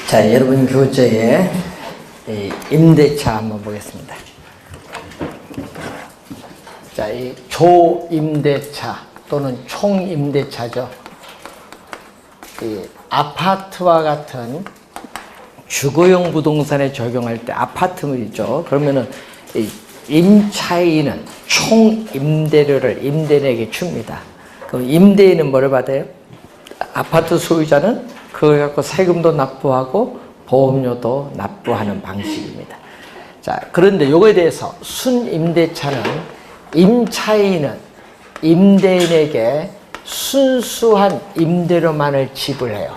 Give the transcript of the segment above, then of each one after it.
자, 여러분 교재에 임대차 한번 보겠습니다. 자, 이 조임대차 또는 총임대차죠. 이 아파트와 같은 주거용 부동산에 적용할 때 아파트물이죠. 그러면은 이 임차인은 총임대료를 임대인에게 줍니다. 그럼 임대인은 뭐를 받아요? 아파트 소유자는 그걸 갖고 세금도 납부하고 보험료도 납부하는 방식입니다. 자, 그런데 요거에 대해서 순임대차는 임차인은 임대인에게 순수한 임대료만을 지불해요.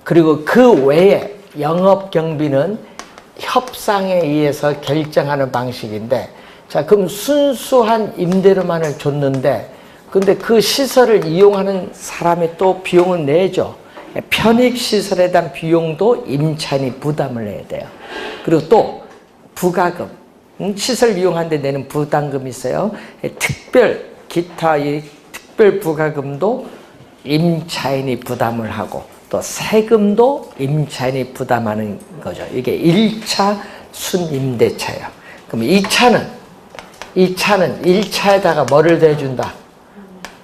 그리고 그 외에 영업경비는 협상에 의해서 결정하는 방식인데, 자, 그럼 순수한 임대료만을 줬는데, 근데 그 시설을 이용하는 사람이 또 비용을 내죠. 편익시설에 대한 비용도 임차인이 부담을 해야 돼요. 그리고 또 부가금, 시설 이용하는데 내는 부담금이 있어요. 기타 이 특별 부가금도 임차인이 부담을 하고 또 세금도 임차인이 부담하는 거죠. 이게 1차 순임대차예요. 그럼 2차는 1차에다가 뭐를 더해준다?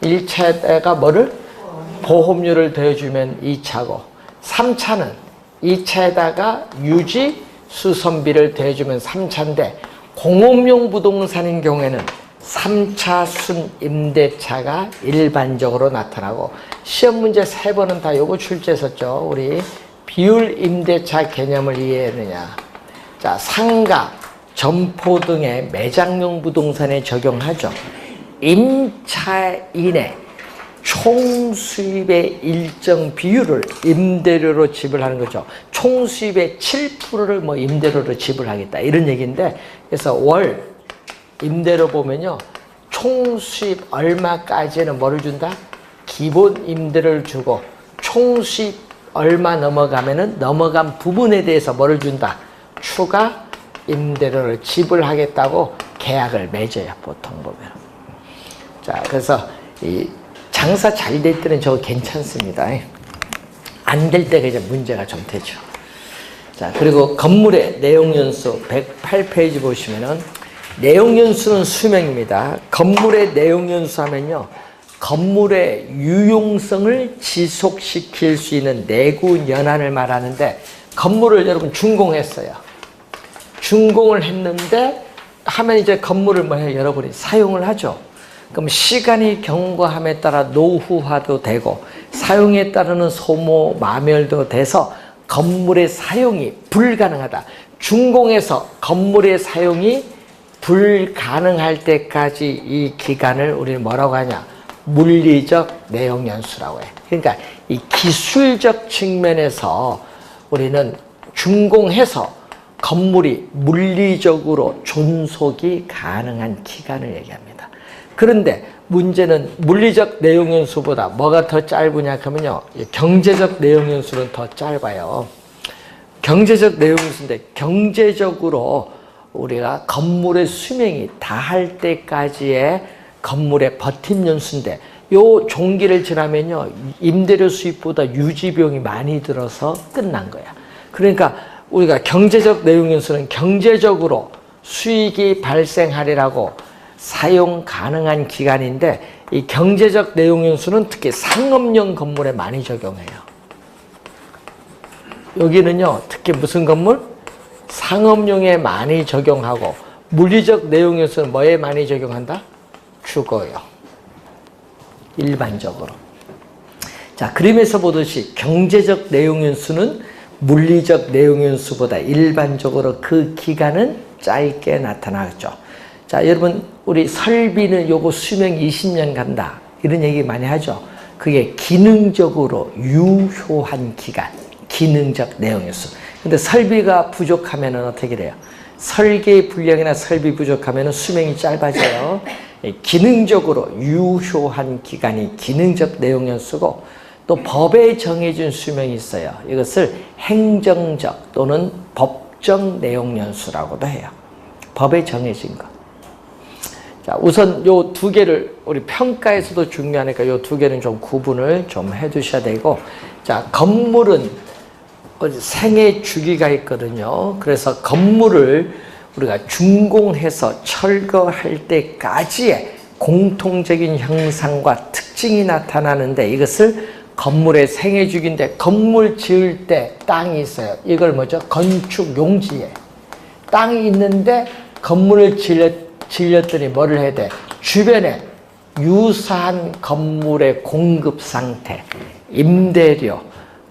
1차에다가 뭐를? 보험료를 더해주면 2차고, 3차는 2차에다가 유지 수선비를 더해주면 3차인데, 공업용 부동산인 경우에는 3차 순임대차가 일반적으로 나타나고, 시험 문제 3번은 다 요거 출제했었죠. 우리 비율 임대차 개념을 이해했느냐. 자, 상가, 점포 등의 매장용 부동산에 적용하죠. 임차인의 총 수입의 일정 비율을 임대료로 지불하는 거죠. 총 수입의 7%를 뭐 임대료로 지불하겠다 이런 얘기인데, 그래서 월 임대료 보면요, 총 수입 얼마까지는 뭐를 준다? 기본 임대료를 주고, 총 수입 얼마 넘어가면은 넘어간 부분에 대해서 뭐를 준다? 추가 임대료를 지불하겠다고 계약을 맺어요, 보통 보면. 자, 그래서 이 장사 잘 될 때는 저거 괜찮습니다. 안 될 때가 이제 문제가 좀 되죠. 자, 그리고 건물의 내용연수 108페이지 보시면은 내용연수는 수명입니다. 건물의 내용연수 하면요, 건물의 유용성을 지속시킬 수 있는 내구 연한을 말하는데, 건물을 여러분 준공했어요. 준공을 했는데 하면 이제 건물을 뭐 해요? 여러분이 사용을 하죠. 그럼 시간이 경과함에 따라 노후화도 되고 사용에 따르는 소모 마멸도 돼서 건물의 사용이 불가능하다. 준공해서 건물의 사용이 불가능할 때까지 이 기간을 우리는 뭐라고 하냐? 물리적 내용연수라고 해. 그러니까 이 기술적 측면에서 우리는 준공해서 건물이 물리적으로 존속이 가능한 기간을 얘기합니다. 그런데 문제는 물리적 내용연수보다 뭐가 더 짧으냐 하면요, 경제적 내용연수는 더 짧아요. 경제적 내용연수인데, 경제적으로 우리가 건물의 수명이 다할 때까지의 건물의 버팀연수인데, 요 종기를 지나면요, 임대료 수입보다 유지비용이 많이 들어서 끝난 거야. 그러니까 우리가 경제적 내용연수는 경제적으로 수익이 발생하리라고 사용 가능한 기간인데, 이 경제적 내용연수는 특히 상업용 건물에 많이 적용해요. 여기는요, 특히 무슨 건물? 상업용에 많이 적용하고, 물리적 내용연수는 뭐에 많이 적용한다? 주거요. 일반적으로. 자, 그림에서 보듯이 경제적 내용연수는 물리적 내용연수보다 일반적으로 그 기간은 짧게 나타나죠. 자, 여러분, 우리 설비는 요거 수명 20년 간다, 이런 얘기 많이 하죠. 그게 기능적으로 유효한 기간, 기능적 내용연수. 근데 설비가 부족하면은 어떻게 돼요? 설계 불량이나 설비 부족하면은 수명이 짧아져요. 기능적으로 유효한 기간이 기능적 내용연수고, 또 법에 정해진 수명이 있어요. 이것을 행정적 또는 법정 내용연수라고도 해요. 법에 정해진 것. 자, 우선 요 두 개를 우리 평가에서도 중요하니까 요 두 개는 좀 구분을 좀 해 두셔야 되고, 자, 건물은 생애 주기가 있거든요. 그래서 건물을 우리가 준공해서 철거할 때까지의 공통적인 형상과 특징이 나타나는데 이것을 건물의 생애 주기인데 건물 지을 때 땅이 있어요. 이걸 뭐죠? 건축 용지에 땅이 있는데 건물을 질렸더니 뭐를 해야 돼? 주변에 유사한 건물의 공급 상태, 임대료,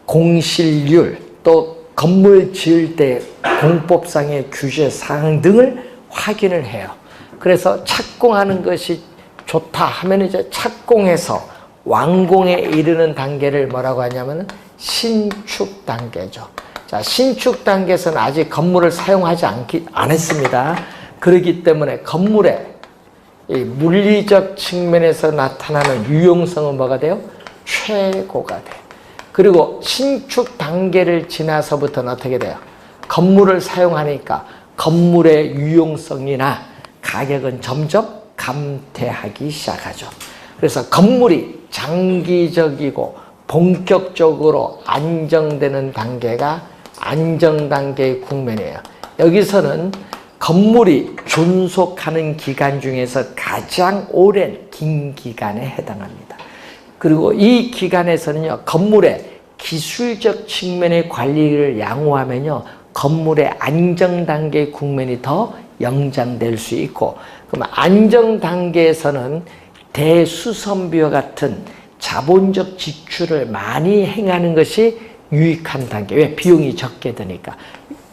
공실률, 또 건물 지을 때 공법상의 규제 사항 등을 확인을 해요. 그래서 착공하는 것이 좋다 하면 이제 착공해서 완공에 이르는 단계를 뭐라고 하냐면 신축 단계죠. 자, 신축 단계에서는 아직 건물을 사용하지 않았습니다. 그렇기 때문에 건물의 이 물리적 측면에서 나타나는 유용성은 뭐가 돼요? 최고가 돼요. 그리고 신축 단계를 지나서부터는 어떻게 돼요? 건물을 사용하니까 건물의 유용성이나 가격은 점점 감퇴하기 시작하죠. 그래서 건물이 장기적이고 본격적으로 안정되는 단계가 안정단계의 국면이에요. 여기서는 건물이 존속하는 기간 중에서 가장 오랜 긴 기간에 해당합니다. 그리고 이 기간에서는요, 건물의 기술적 측면의 관리를 양호하면요, 건물의 안정단계 국면이 더 연장될 수 있고, 그럼 안정단계에서는 대수선비와 같은 자본적 지출을 많이 행하는 것이 유익한 단계. 왜? 비용이 적게 드니까.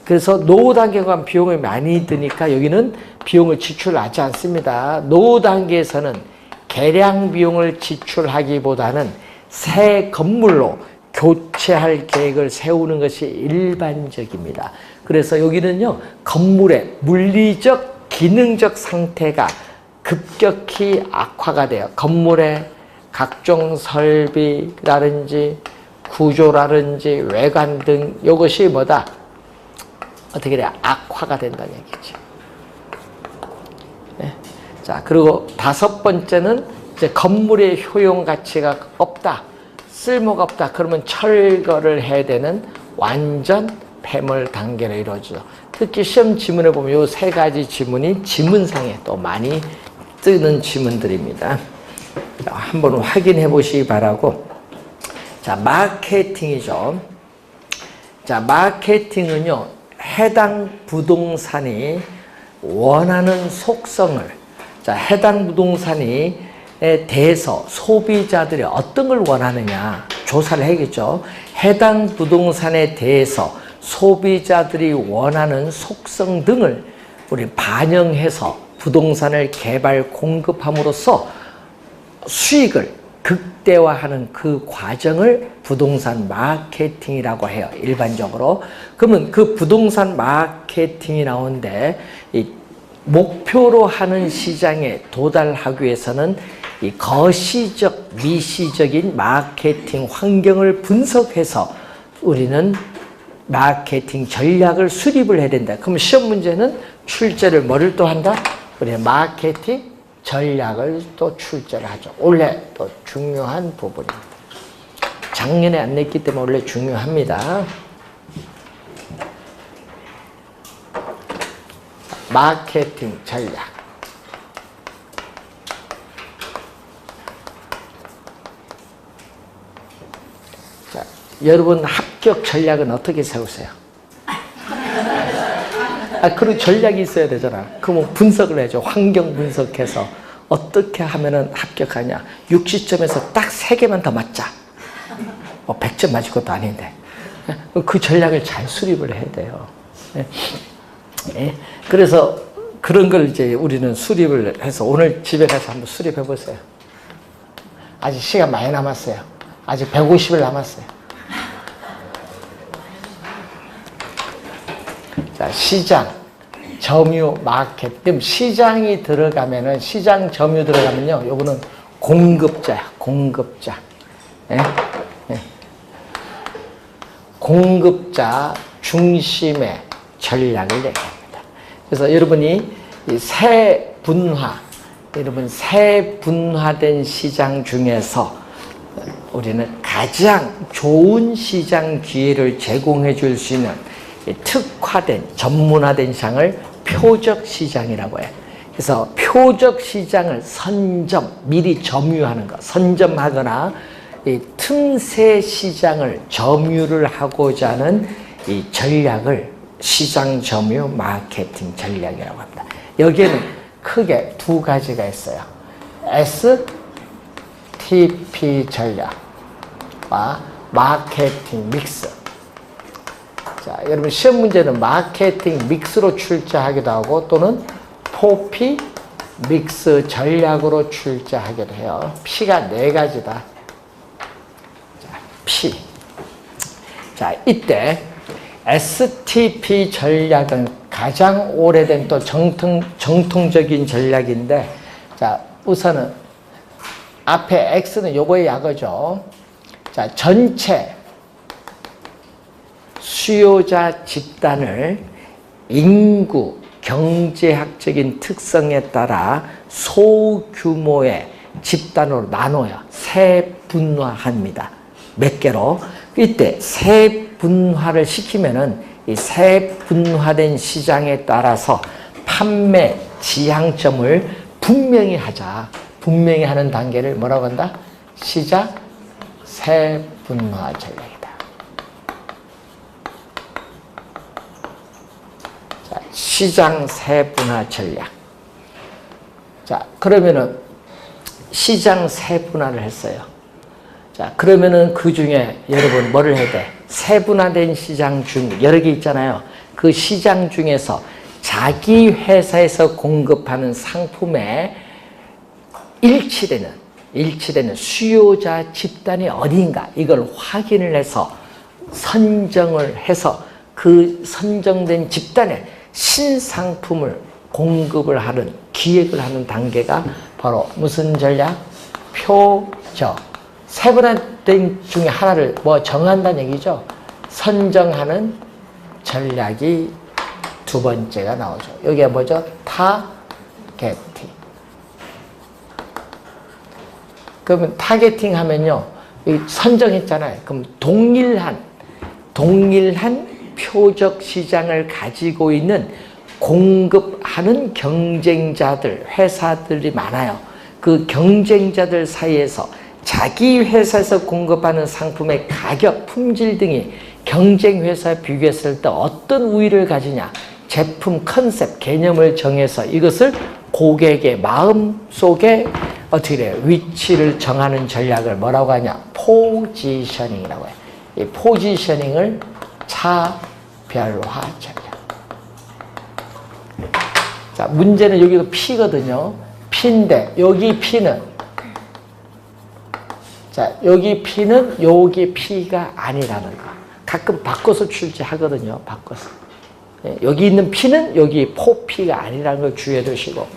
그래서 노후 단계가 가면 비용이 많이 드니까 여기는 비용을 지출하지 않습니다. 노후 단계에서는 개량 비용을 지출하기보다는 새 건물로 교체할 계획을 세우는 것이 일반적입니다. 그래서 여기는요, 건물의 물리적, 기능적 상태가 급격히 악화가 돼요. 건물의 각종 설비라든지 구조라든지 외관 등 이것이 뭐다? 어떻게 돼요? 악화가 된다는 얘기죠. 네. 자, 그리고 다섯 번째는 이제 건물의 효용 가치가 없다. 쓸모가 없다. 그러면 철거를 해야 되는 완전 폐물 단계를 이루어지죠. 특히 시험 지문에 보면 이 세 가지 지문이 지문상에 또 많이 뜨는 지문들입니다. 자, 한번 확인해 보시기 바라고. 자, 마케팅이죠. 자, 마케팅은요, 해당 부동산이 원하는 속성을, 자, 해당 부동산에 대해서 소비자들이 어떤 걸 원하느냐 조사를 해야겠죠. 해당 부동산에 대해서 소비자들이 원하는 속성 등을 우리 반영해서 부동산을 개발 공급함으로써 수익을 극대화하는 그 과정을 부동산 마케팅이라고 해요. 일반적으로. 그러면 그 부동산 마케팅이 나오는데 이 목표로 하는 시장에 도달하기 위해서는 이 거시적, 미시적인 마케팅 환경을 분석해서 우리는 마케팅 전략을 수립을 해야 된다. 그럼 시험 문제는 출제를 뭐를 또 한다? 우리는 마케팅 전략을 또 출제를 하죠. 원래 또 중요한 부분입니다. 작년에 안 냈기 때문에 원래 중요합니다. 마케팅 전략. 자, 여러분 합격 전략은 어떻게 세우세요? 그리고 전략이 있어야 되잖아. 그러면 분석을 해야죠. 환경 분석해서 어떻게 하면은 합격하냐. 60점에서 딱 3개만 더 맞자. 100점 맞을 것도 아닌데. 그 전략을 잘 수립을 해야 돼요. 그래서 그런 걸 이제 우리는 수립을 해서 오늘 집에 가서 한번 수립해 보세요. 아직 시간 많이 남았어요. 아직 150일 남았어요. 자, 시장, 점유, 마케팅. 시장이 들어가면은, 시장 점유 들어가면요, 요거는 공급자야, 공급자. 예? 예. 공급자 중심의 전략을 얘기합니다. 그래서 여러분이 이 세 분화, 여러분 세 분화된 시장 중에서 우리는 가장 좋은 시장 기회를 제공해 줄 수 있는 특화된 전문화된 시장을 표적 시장이라고 해요. 그래서 표적 시장을 미리 점유하는 것, 선점하거나 이 틈새 시장을 점유를 하고자 하는 이 전략을 시장 점유 마케팅 전략이라고 합니다. 여기에는 크게 두 가지가 있어요. STP 전략과 마케팅 믹스. 자, 여러분 시험 문제는 마케팅 믹스로 출제하기도 하고 또는 포피 믹스 전략으로 출제하기도 해요. P가 네 가지다. 자, P. 자, 이때 STP 전략은 가장 오래된 또 정통적인 전략인데, 자, 우선은 앞에 X는 요거의 약어죠. 자, 전체 수요자 집단을 인구, 경제학적인 특성에 따라 소규모의 집단으로 나눠요. 세분화합니다. 몇 개로. 이때 세분화를 시키면은 이 세분화된 시장에 따라서 판매 지향점을 분명히 하자. 분명히 하는 단계를 뭐라고 한다? 시작 세분화 전략이다. 자, 시장 세분화 전략. 자, 그러면은 시장 세분화를 했어요. 자, 그러면은 그 중에 여러분 뭐를 해야 돼? 세분화된 시장 중 여러 개 있잖아요. 그 시장 중에서 자기 회사에서 공급하는 상품에 일치되는 수요자 집단이 어디인가 이걸 확인을 해서 선정을 해서 그 선정된 집단에 신상품을 공급을 하는 기획을 하는 단계가 바로 무슨 전략? 표적. 세분화된 중에 하나를 뭐 정한다는 얘기죠. 선정하는 전략이 두 번째가 나오죠. 여기가 뭐죠? 타겟팅. 그러면 타겟팅 하면요, 선정했잖아요. 그럼 동일한 표적 시장을 가지고 있는 공급하는 경쟁자들, 회사들이 많아요. 그 경쟁자들 사이에서 자기 회사에서 공급하는 상품의 가격, 품질 등이 경쟁 회사에 비교했을 때 어떤 우위를 가지냐, 제품 컨셉, 개념을 정해서 이것을 고객의 마음속에 어떻게 돼요? 위치를 정하는 전략을 뭐라고 하냐? 포지셔닝이라고 해요. 이 포지셔닝을 차별화 전략. 자, 문제는 여기도 P거든요. P인데 여기 P는, 자, 여기 P는 여기 P가 아니라는 거. 가끔 바꿔서 출제하거든요. 바꿔서. 여기 있는 P는 여기 포P가 아니라는 걸 주의해 두시고.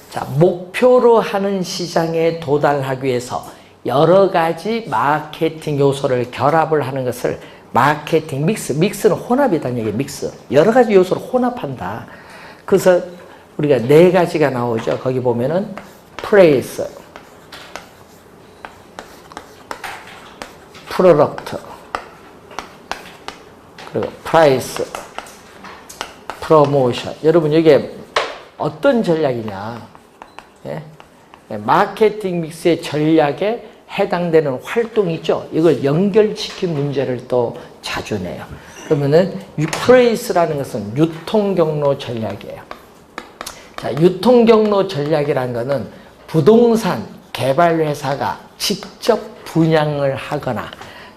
자, 목표로 하는 시장에 도달하기 위해서 여러 가지 마케팅 요소를 결합을 하는 것을 마케팅 믹스. 믹스는 혼합이라는 얘기예요. 믹스. 여러 가지 요소를 혼합한다. 그래서 우리가 네 가지가 나오죠. 거기 보면은 프레이스, 프로덕트, 그리고 프라이스, 프로모션. 여러분 이게 어떤 전략이냐? 예? 마케팅 믹스의 전략에 해당되는 활동이 있죠. 이걸 연결시킨 문제를 또 자주 내요. 그러면은 프레이스라는 것은 유통경로 전략이에요. 자, 유통경로 전략이라는 것은 부동산 개발회사가 직접 분양을 하거나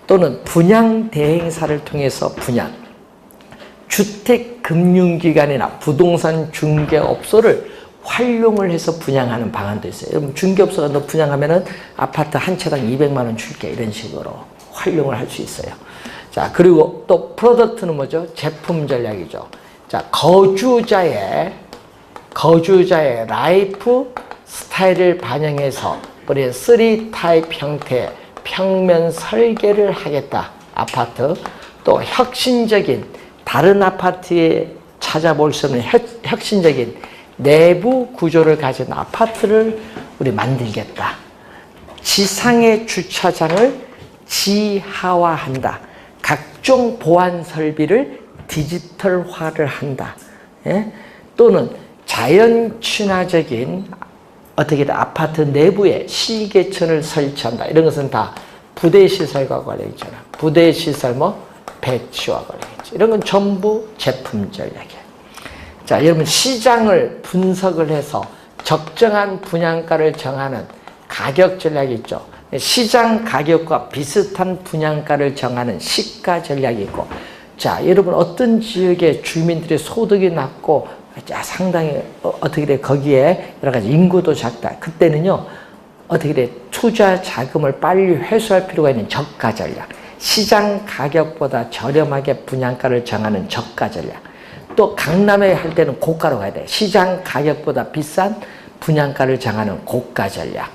또는 분양 대행사를 통해서 분양, 주택금융기관이나 부동산 중개업소를 활용을 해서 분양하는 방안도 있어요. 여러분 중개업소가 너 분양하면은 아파트 한 채당 200만 원 줄게 이런 식으로 활용을 할 수 있어요. 자, 그리고 또 프로덕트는 뭐죠? 제품 전략이죠. 자, 거주자의 라이프 스타일을 반영해서 우리 3타입 형태의 평면 설계를 하겠다. 아파트. 또 혁신적인 다른 아파트에 찾아볼 수 없는 혁신적인 내부 구조를 가진 아파트를 우리 만들겠다. 지상의 주차장을 지하화한다. 각종 보안 설비를 디지털화를 한다. 예? 또는 자연 친화적인 어떻게 아파트 내부에 시계천을 설치한다. 이런 것은 다 부대 시설과 관련 있잖아. 부대 시설 배치와 관련 있죠. 이런 건 전부 제품 전략이에요. 자, 여러분 시장을 분석을 해서 적정한 분양가를 정하는 가격 전략이 있죠. 시장 가격과 비슷한 분양가를 정하는 시가 전략이 있고, 자, 여러분 어떤 지역의 주민들의 소득이 낮고 상당히 어떻게 돼 거기에 여러 가지 인구도 작다. 그때는요 어떻게 돼 투자 자금을 빨리 회수할 필요가 있는 저가 전략, 시장 가격보다 저렴하게 분양가를 정하는 저가 전략. 또 강남에 할 때는 고가로 가야 돼. 시장 가격보다 비싼 분양가를 정하는 고가 전략.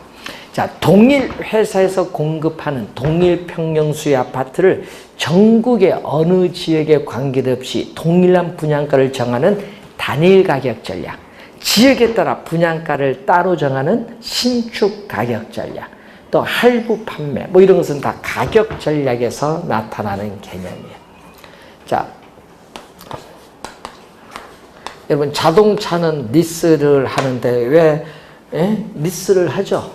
자, 동일 회사에서 공급하는 동일 평형수의 아파트를 전국의 어느 지역에 관계없이 동일한 분양가를 정하는 단일 가격 전략. 지역에 따라 분양가를 따로 정하는 신축 가격 전략. 또 할부 판매 이런 것은 다 가격 전략에서 나타나는 개념이에요. 자, 여러분 자동차는 리스를 하는데 왜 리스를 하죠?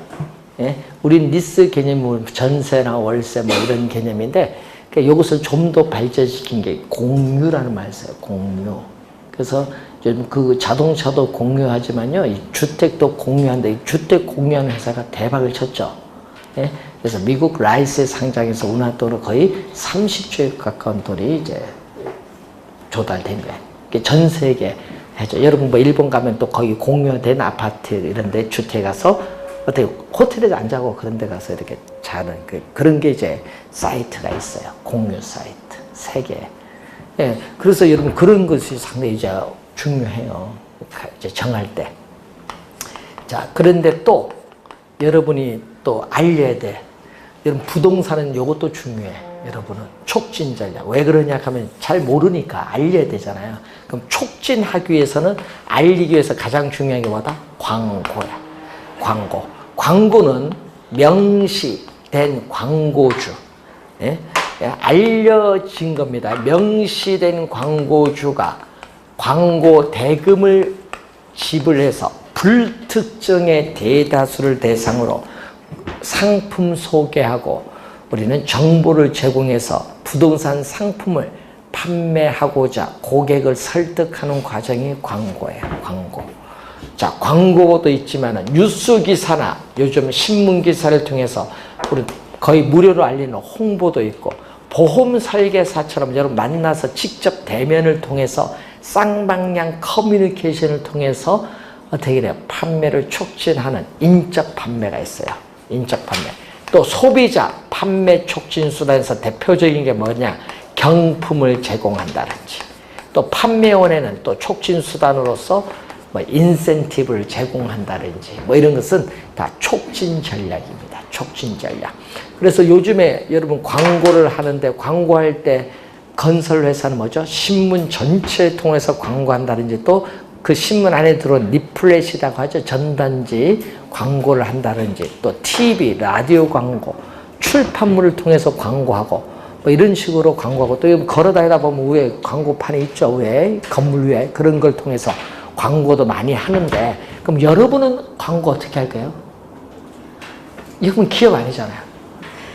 우린 리스 개념은 전세나 월세 이런 개념인데 이것을 좀 더 발전시킨 게 공유라는 말을 써요. 공유. 그래서 요즘 그 자동차도 공유하지만요, 이 주택도 공유한다. 이 주택 공유하는 회사가 대박을 쳤죠. 그래서 미국 라이스에 상장해서 우리나라 돈으로 거의 30조에 가까운 돈이 이제 조달된 거예요. 전 세계 해죠. 여러분 일본 가면 또 거기 공유된 아파트 이런데 주택에 가서 어떻게 호텔에도 안 자고 그런 데 가서 이렇게 자는 그런 게 이제 사이트가 있어요. 공유 사이트 세 개. 예, 그래서 여러분 그런 것이 상당히 이제 중요해요. 이제 정할 때. 자, 그런데 또 여러분이 또 알려야 돼. 여러분 부동산은 요것도 중요해. 여러분은 촉진 전략. 왜 그러냐 하면 잘 모르니까 알려야 되잖아요. 그럼 촉진하기 위해서는 알리기 위해서 가장 중요한 게 뭐다? 광고야. 광고. 광고는 명시된 광고주. 예? 알려진 겁니다. 명시된 광고주가 광고 대금을 지불해서 불특정의 대다수를 대상으로 상품 소개하고 우리는 정보를 제공해서 부동산 상품을 판매하고자 고객을 설득하는 과정이 광고예요. 광고. 자, 광고도 있지만 뉴스 기사나 요즘 신문 기사를 통해서 우리 거의 무료로 알리는 홍보도 있고, 보험 설계사처럼 여러분 만나서 직접 대면을 통해서 쌍방향 커뮤니케이션을 통해서 어떻게 돼요? 판매를 촉진하는 인적 판매가 있어요. 인적 판매. 또 소비자 판매 촉진 수단에서 대표적인 게 뭐냐? 경품을 제공한다든지, 또 판매원에는 또 촉진 수단으로서 인센티브를 제공한다든지 이런 것은 다 촉진 전략입니다. 촉진 전략. 그래서 요즘에 여러분 광고를 하는데 광고할 때 건설회사는 뭐죠? 신문 전체를 통해서 광고한다든지, 또 그 신문 안에 들어온 리플렛이라고 하죠. 전단지 광고를 한다든지, 또 TV, 라디오 광고, 출판물을 통해서 광고하고 이런 식으로 광고하고, 또 걸어다니다 보면 위에 광고판이 있죠. 위에 건물 위에 그런 걸 통해서 광고도 많이 하는데, 그럼 여러분은 광고 어떻게 할까요? 이건 기업 아니잖아요.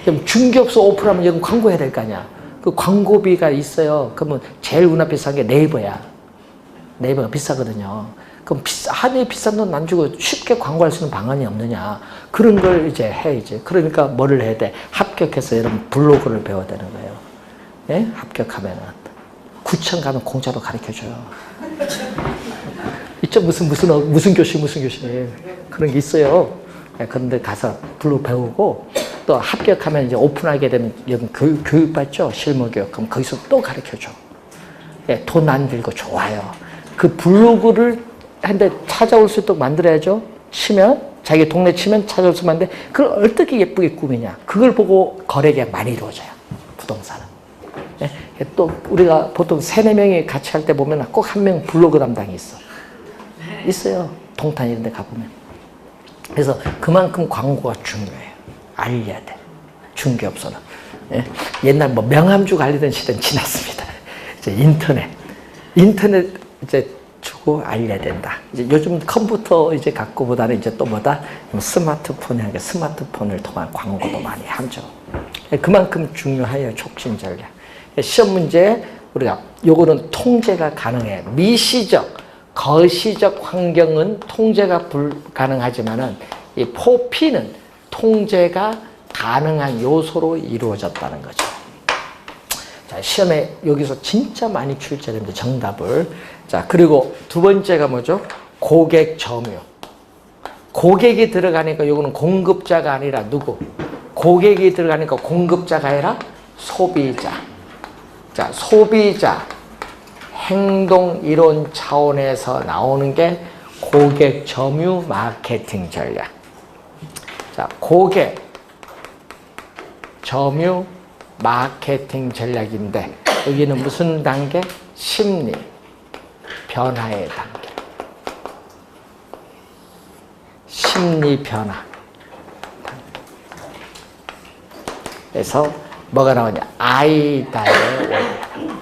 그럼 중개업소 오픈하면 이건 광고해야 될 거 아니야. 그 광고비가 있어요. 그러면 제일 우리나라 비싼 게 네이버야. 네이버가 비싸거든요. 그럼 한이 비싼 돈 안 주고 쉽게 광고할 수 있는 방안이 없느냐. 그런 걸 이제 해야지. 그러니까 뭐를 해야 돼? 합격해서 여러분 블로그를 배워야 되는 거예요. 예? 합격하면은. 구청 가면 공짜로 가르쳐줘요. 있죠? 무슨 교실. 그런 게 있어요. 그런데 가서 블로그 배우고, 또 합격하면 이제 오픈하게 되면 여기 교육 받죠? 실무 교육. 그럼 거기서 또 가르쳐줘. 예, 돈 안 들고 좋아요. 그 블로그를 한데 찾아올 수 있도록 만들어야죠. 치면, 자기 동네 치면 찾아올 수 있는데, 그걸 어떻게 예쁘게 꾸미냐. 그걸 보고 거래가 많이 이루어져요. 부동산은. 예, 또 우리가 보통 3-4명이 같이 할 때 보면 꼭 한 명 블로그 담당이 있어. 있어요. 동탄 이런 데 가보면. 그래서 그만큼 광고가 중요해요. 알려야 돼. 중개업소는. 예? 옛날 뭐 명함주 관리던 시대는 지났습니다. 이제 인터넷 이제 주고 알려야 된다. 이제 요즘 컴퓨터 이제 갖고보다는 이제 또 뭐다? 스마트폰을 통한 광고도 많이 하죠. 그만큼 중요해요. 촉진 전략. 시험 문제 우리가 요거는 통제가 가능해. 미시적, 거시적 환경은 통제가 불가능하지만은 이 포피는 통제가 가능한 요소로 이루어졌다는 거죠. 자, 시험에 여기서 진짜 많이 출제됩니다. 정답을. 자, 그리고 두 번째가 뭐죠? 고객 점유. 고객이 들어가니까 이거는 공급자가 아니라 누구? 고객이 들어가니까 공급자가 아니라 소비자. 자, 소비자 행동 이론 차원에서 나오는 게 고객 점유 마케팅 전략. 자, 고객 점유 마케팅 전략인데 여기는 무슨 단계? 심리 변화의 단계. 심리 변화. 그래서 뭐가 나오냐? 아이다의 원리.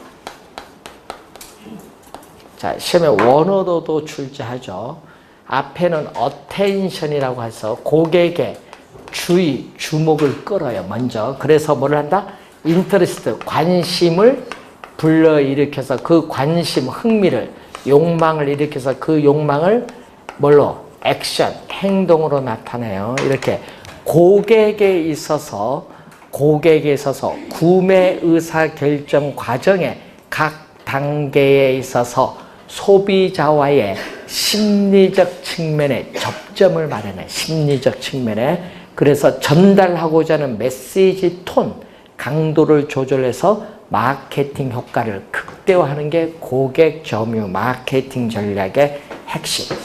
자, 시험에 원어도도 출제하죠. 앞에는 attention이라고 해서 고객의 주의, 주목을 끌어요, 먼저. 그래서 뭐를 한다? interest, 관심을 불러일으켜서 그 관심, 흥미를, 욕망을 일으켜서 그 욕망을 뭘로? 액션, 행동으로 나타내요. 이렇게 고객에 있어서 구매 의사결정 과정의 각 단계에 있어서 소비자와의 심리적 측면에 접점을 마련해. 심리적 측면에. 그래서 전달하고자 하는 메시지 톤, 강도를 조절해서 마케팅 효과를 극대화하는 게 고객 점유 마케팅 전략의 핵심.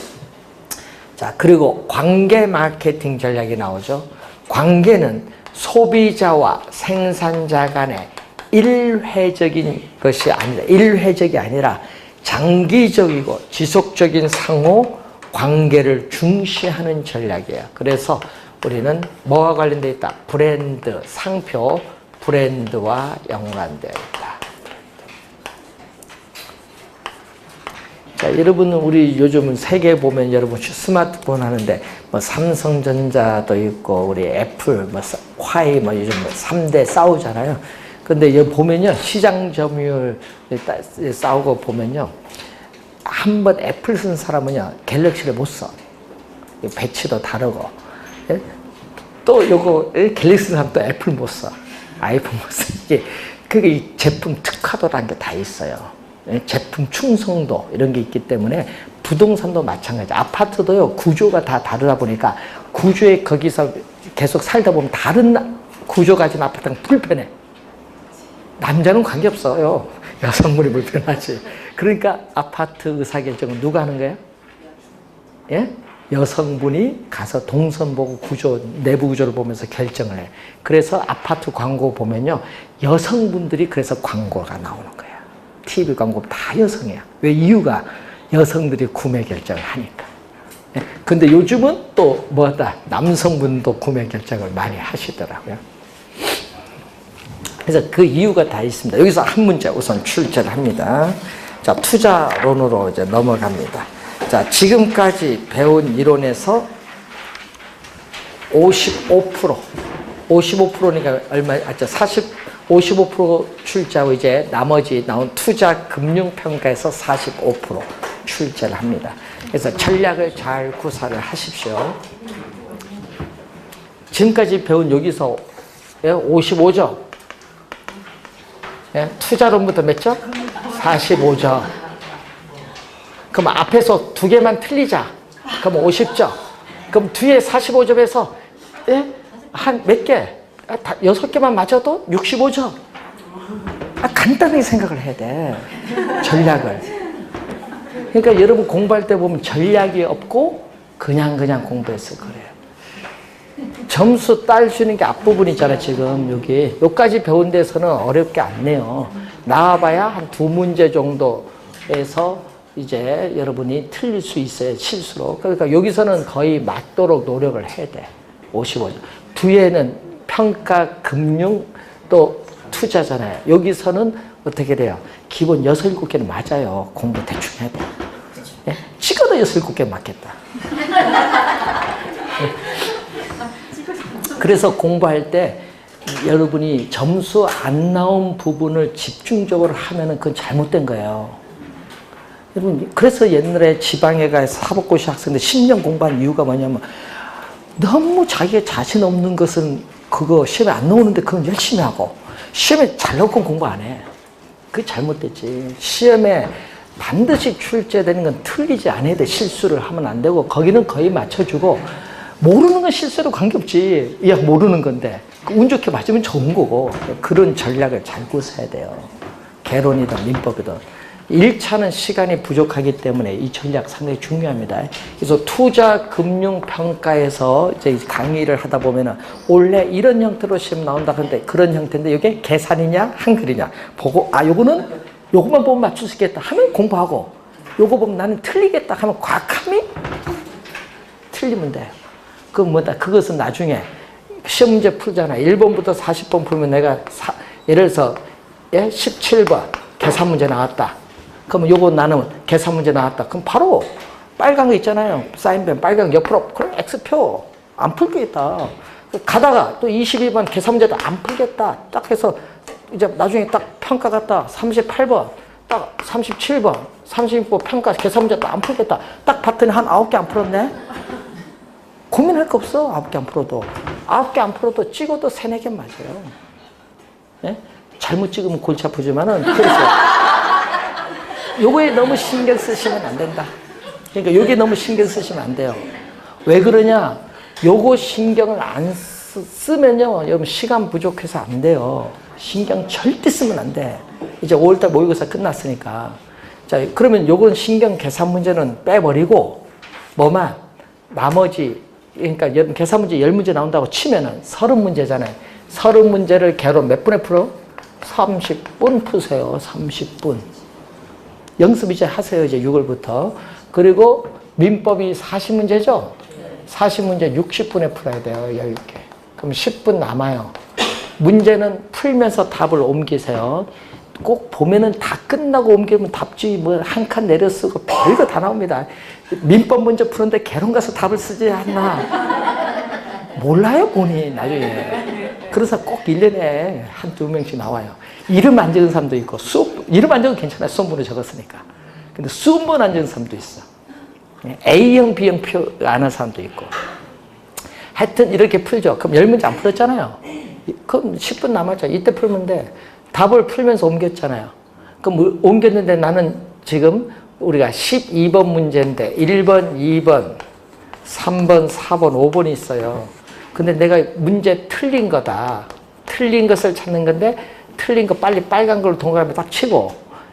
자, 그리고 관계 마케팅 전략이 나오죠. 관계는 소비자와 생산자 간의 일회적인 것이 아니라, 일회적이 아니라 장기적이고 지속적인 상호 관계를 중시하는 전략이에요. 그래서 우리는 뭐와 관련되어 있다? 브랜드, 상표, 브랜드와 연관되어 있다. 자, 여러분은 우리 요즘은 세계 보면 여러분 스마트폰 하는데 뭐 삼성전자도 있고 우리 애플, 뭐 화이 뭐 요즘 3대 싸우잖아요. 근데 여기 보면요. 시장 점유율 싸우고 보면요. 한번 애플 쓴 사람은요. 갤럭시를 못 써. 배치도 다르고. 또 요거 갤럭시 쓴 사람 또 애플 못 써. 아이폰 못 써. 이게 그게 제품 특화도라는 게 다 있어요. 제품 충성도 이런 게 있기 때문에 부동산도 마찬가지. 아파트도요. 구조가 다 다르다 보니까 구조에 거기서 계속 살다 보면 다른 구조 가진 아파트는 불편해. 남자는 관계없어요. 여성분이 불편하지. 그러니까 아파트 의사결정은 누가 하는 거예요? 예? 여성분이 가서 동선 보고 구조, 내부 구조를 보면서 결정을 해. 그래서 아파트 광고 보면요. 여성분들이 그래서 광고가 나오는 거예요. TV 광고 다 여성이야. 왜? 이유가 여성들이 구매 결정을 하니까. 예? 근데 요즘은 또 뭐다? 남성분도 구매 결정을 많이 하시더라고요. 그래서 그 이유가 다 있습니다. 여기서 한 문제 우선 출제를 합니다. 자, 투자론으로 이제 넘어갑니다. 자, 지금까지 배운 이론에서 55%니까 얼마, 55% 출제하고 이제 나머지 나온 투자 금융평가에서 45% 출제를 합니다. 그래서 전략을 잘 구사를 하십시오. 지금까지 배운 여기서 55점. 예? 투자론부터 몇 점? 45점. 그럼 앞에서 두 개만 틀리자. 그럼 50점. 그럼 뒤에 45점에서 예? 한 몇 개? 6개만 맞아도 65점. 간단하게 생각을 해야 돼. 전략을. 그러니까 여러분 공부할 때 보면 전략이 없고 그냥 공부했을 거예요. 점수 딸 수 있는 게 앞부분이잖아, 지금 여기. 여기까지 배운 데서는 어렵게 안 내요. 나와봐야 한 2문제 정도에서 이제 여러분이 틀릴 수 있어요, 실수로. 그러니까 여기서는 거의 맞도록 노력을 해야 돼. 55점. 뒤에는 평가, 금융, 또 투자잖아요. 여기서는 어떻게 돼요? 기본 6, 7개는 맞아요. 공부 대충 해도. 예? 찍어도 6, 7개 맞겠다. 그래서 공부할 때 여러분이 점수 안 나온 부분을 집중적으로 하면은 그건 잘못된 거예요. 여러분, 그래서 옛날에 지방에 가서 사법고시 학생들 10년 공부한 이유가 뭐냐면 너무 자기가 자신 없는 것은 그거 시험에 안 나오는데 그건 열심히 하고 시험에 잘 나올 건 공부 안 해. 그게 잘못됐지. 시험에 반드시 출제되는 건 틀리지 않아야 돼. 실수를 하면 안 되고 거기는 거의 맞춰주고 모르는 건 실수로 관계없지. 야, 모르는 건데 운 좋게 맞으면 좋은 거고 그런 전략을 잘 구사해야 돼요. 개론이든 민법이든. 1차는 시간이 부족하기 때문에 이 전략 상당히 중요합니다. 그래서 투자 금융 평가에서 이제 강의를 하다 보면은 원래 이런 형태로 시험 나온다 그런데 그런 형태인데 이게 계산이냐 한글이냐 보고 요거만 보면 맞출 수 있겠다 하면 공부하고 요거 보면 나는 틀리겠다 하면 과감히 틀리면 돼. 그건 뭐다? 그것은 나중에 시험 문제 풀잖아. 1번부터 40번 풀면 내가 예를 들어서 17번 계산 문제 나왔다. 그러면 요거 나는 계산 문제 나왔다. 그럼 바로 빨간 거 있잖아요. 사인펜 빨간 거 옆으로 그럼 X표 안 풀겠다. 가다가 또 22번 계산 문제도 안 풀겠다. 딱 해서 이제 나중에 딱 평가 갔다. 38번 딱 37번 36번 평가 계산 문제도 안 풀겠다. 딱 봤더니 한 9개 안 풀었네. 고민할 거 없어. 9개 안 풀어도. 9개 안 풀어도 찍어도 3, 4개 맞아요. 네? 잘못 찍으면 골치 아프지만은 그래서 요거에 너무 신경 쓰시면 안 된다. 그러니까 요게 너무 신경 쓰시면 안 돼요. 왜 그러냐? 요거 신경을 안 쓰면요. 여러분 시간 부족해서 안 돼요. 신경 절대 쓰면 안 돼. 이제 5월달 모의고사 끝났으니까. 자, 그러면 요건 신경 계산 문제는 빼버리고 뭐만 나머지 그러니까 여러분 계산 문제 10문제 나온다고 치면은 30문제잖아요. 30문제를 개론 몇 분에 풀어? 30분 푸세요. 30분. 연습 이제 하세요. 이제 6월부터. 그리고 민법이 40문제죠? 40문제 60분에 풀어야 돼요. 10개. 그럼 10분 남아요. 문제는 풀면서 답을 옮기세요. 꼭 보면은 다 끝나고 옮기면 답지 뭐 한 칸 내려 쓰고 별거 다 나옵니다. 민법 문제 푸는데 개론 가서 답을 쓰지 않나. 몰라요, 본인 나중에. 그래서 꼭 1년에 한두 명씩 나와요. 이름 안 적은 사람도 있고, 이름 안 적으면 괜찮아요. 수험번호 적었으니까. 근데 수험번호 안 적은 사람도 있어. A형, B형 표 안 한 사람도 있고. 하여튼 이렇게 풀죠. 그럼 10문제 안 풀었잖아요. 그럼 10분 남았죠. 이때 풀면 돼. 답을 풀면서 옮겼잖아요. 그럼 옮겼는데 나는 지금 우리가 12번 문제인데 1번, 2번, 3번, 4번, 5번이 있어요. 근데 내가 문제 틀린 거다. 틀린 것을 찾는 건데 틀린 거 빨리 빨간 걸로 동그라미 딱 치고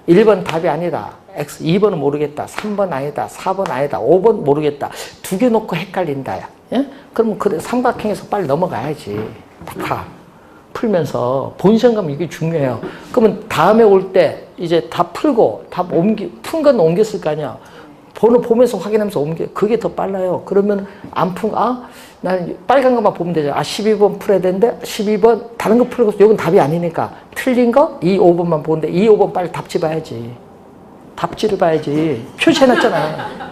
1번 답이 아니다. X, 2번은 모르겠다. 3번 아니다. 4번 아니다. 5번 모르겠다. 2개 놓고 헷갈린다. 예? 그러면 그래 삼각형에서 빨리 넘어가야지. 다 풀면서 본시험 가면 이게 중요해요. 그러면 다음에 올 때 이제 다 풀고 푼 건 옮겼을 거 아니야. 번호 보면서 확인하면서 옮겨. 그게 더 빨라요. 그러면 안 푼, 난 빨간 것만 보면 되죠. 12번 풀어야 되는데 12번 다른 거 풀고 이건 답이 아니니까 틀린 거 2, 5번만 보는데 2, 5번 빨리 답지 봐야지. 답지를 봐야지. 표시해놨잖아.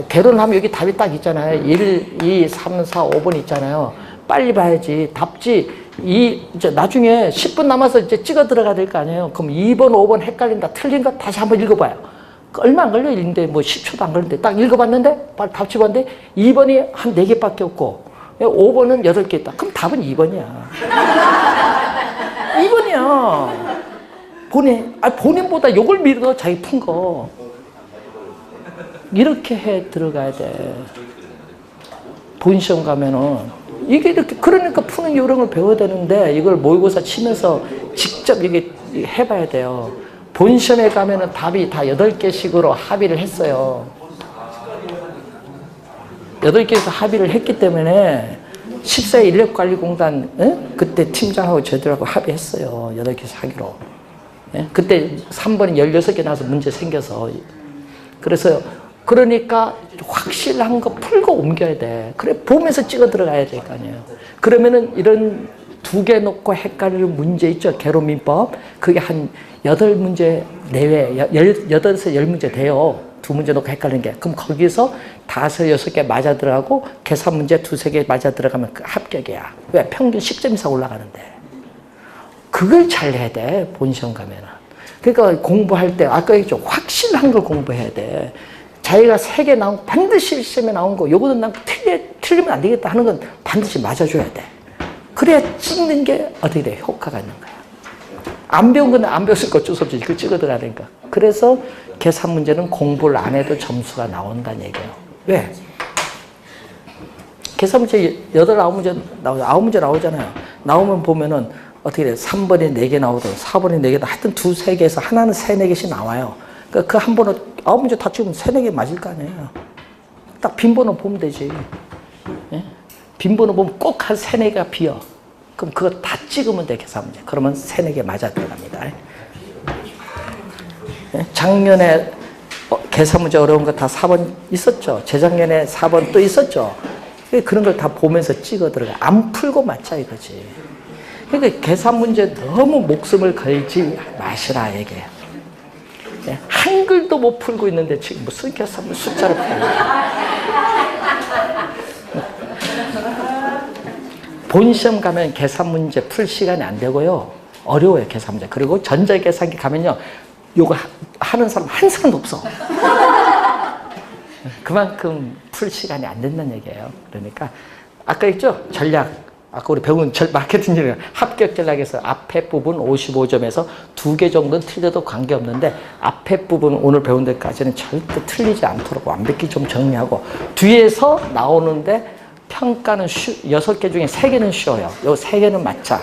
개론하면 여기 답이 딱 있잖아요. 1, 2, 3, 4, 5번 있잖아요. 빨리 봐야지. 답지 이제 나중에 10분 남아서 이제 찍어 들어가야 될 거 아니에요. 그럼 2번, 5번 헷갈린다. 틀린 거 다시 한번 읽어봐요. 얼마 안 걸려. 읽는데 뭐 10초도 안 걸리는데 딱 읽어봤는데 빨리 답지 봤는데 2번이 한 4개밖에 없고 5번은 8개 있다. 그럼 답은 2번이야. 2번이야. 본인보다 요걸 믿어. 자기 푼 거. 이렇게 해 들어가야 돼. 본시험 가면은 이게 이렇게 그러니까 푸는 요령을 배워야 되는데 이걸 모의고사 치면서 직접 이게 해봐야 돼요. 본시험에 가면은 답이 다 8개씩으로 합의를 했어요. 8개에서 합의를 했기 때문에 14회 인력관리공단 그때 팀장하고 저희들하고 합의했어요. 8개에서 하기로. 그때 3번이 16개 나와서 문제 생겨서. 그래서 그러니까 확실한 거 풀고 옮겨야 돼. 그래 보면서 찍어 들어가야 될 거 아니에요. 그러면은 이런 두 개 놓고 헷갈리는 문제 있죠. 개론민법. 그게 한 8문제 내외, 8에서 10문제 돼요. 두 문제 놓고 헷갈리는 게. 그럼 거기서 5, 6개 맞아 들어가고 계산 문제 2, 3개 맞아 들어가면 그 합격이야. 왜? 평균 10점 이상 올라가는데. 그걸 잘 해야 돼. 본시험 가면은. 그러니까 공부할 때 아까 얘기했죠. 확실한 걸 공부해야 돼. 자기가 3개 나온 거 반드시 시험에 나온 거 요거는 난 틀리면 안 되겠다 하는 건 반드시 맞아줘야 돼. 그래야 찍는 게 어떻게 돼? 효과가 있는 거야. 안 배운 건 안 배웠을 거 어쩔 수 없지. 그 찍어 들어가니까. 그래서 계산 문제는 공부를 안 해도 점수가 나온다는 얘기예요. 왜? 계산 문제 8, 9문제 나오죠. 9문제 나오잖아요. 나오면 보면은 어떻게 돼? 3번에 4개 나오든 4번에 4개 하여튼 2, 3개에서 하나는 3, 4개씩 나와요. 그러니까 그 한 번은 9문제 다 찍으면 3, 4개 맞을 거 아니에요. 딱 빈번호 보면 되지. 예? 빈번호 보면 꼭 한 3, 4개가 비어. 그럼 그거 다 찍으면 돼, 계산 문제. 그러면 3, 4개 맞아 들어갑니다. 예? 작년에 계산 문제 어려운 거 다 4번 있었죠. 재작년에 4번 또 있었죠. 그런 걸 다 보면서 찍어 들어가. 안 풀고 맞자 이거지. 그러니까 계산 문제 너무 목숨을 걸지 마시라 얘기해요. 예? 한글도 못 풀고 있는데 지금 무슨 계산 숫자를 풀고. 본시험 가면 계산 문제 풀 시간이 안 되고요. 어려워요, 계산 문제. 그리고 전자계산기 가면요. 요거 하는 사람 한 사람도 없어. 그만큼 풀 시간이 안 된다는 얘기예요. 그러니까 아까 있죠? 전략. 아까 우리 배운 마케팅 전략. 합격 전략에서 앞에 부분 55점에서 2개 정도는 틀려도 관계없는데 앞에 부분 오늘 배운 데까지는 절대 틀리지 않도록 완벽히 좀 정리하고 뒤에서 나오는데 평가는 6개 중에 3개는 쉬워요. 요 3개는 맞자.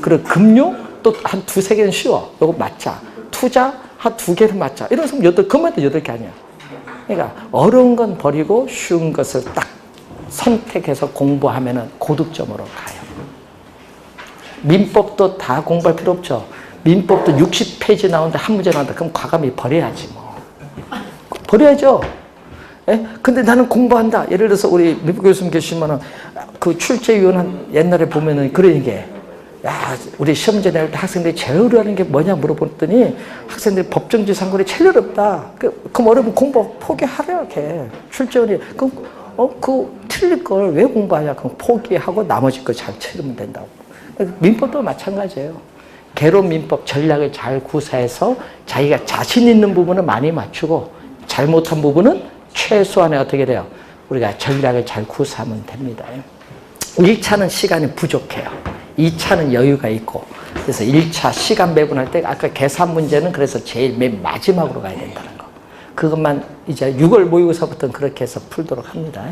그리고 금융 또 한 2, 3개는 쉬워. 요거 맞자. 투자 한 2개는 맞자. 이런 식으로 그만 8개 아니야. 그러니까 어려운 건 버리고 쉬운 것을 딱 선택해서 공부하면은 고득점으로 가요. 민법도 다 공부할 필요 없죠. 민법도 60페이지 나오는데 한 문제 나온다. 그럼 과감히 버려야지 뭐. 버려야죠. 예? 근데 나는 공부한다. 예를 들어서 우리 민법 교수님 계시면은 그 출제위원은 옛날에 보면은 그런 게 야, 우리 시험 문제 낼 때 학생들이 제일 어려워하는 게 뭐냐 물어봤더니 학생들이 법정지상권이 제일 어렵다. 그럼 어려우면 공부 포기하려 해. 출제원이 그럼 그 틀릴 걸 왜 공부하냐? 그럼 포기하고 나머지 거 잘 치르면 된다고. 민법도 마찬가지예요. 개론 민법 전략을 잘 구사해서 자기가 자신 있는 부분은 많이 맞추고 잘못한 부분은 최소한의 어떻게 돼요? 우리가 전략을 잘 구사하면 됩니다. 1차는 시간이 부족해요. 2차는 여유가 있고. 그래서 1차 시간 배분할 때 아까 계산 문제는 그래서 제일 맨 마지막으로 가야 된다는 거. 그것만 이제 6월 모의고사부터는 그렇게 해서 풀도록 합니다.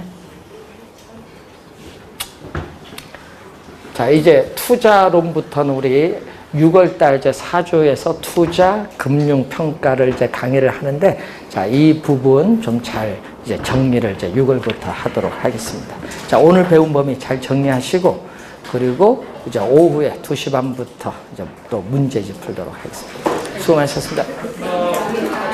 자, 이제 투자론부터는 우리 6월달 이제 4조에서 투자 금융 평가를 이제 강의를 하는데, 자, 이 부분 좀 잘 이제 정리를 이제 6월부터 하도록 하겠습니다. 자, 오늘 배운 범위 잘 정리하시고, 그리고 이제 오후에 2시 반부터 이제 또 문제집 풀도록 하겠습니다. 수고 많으셨습니다.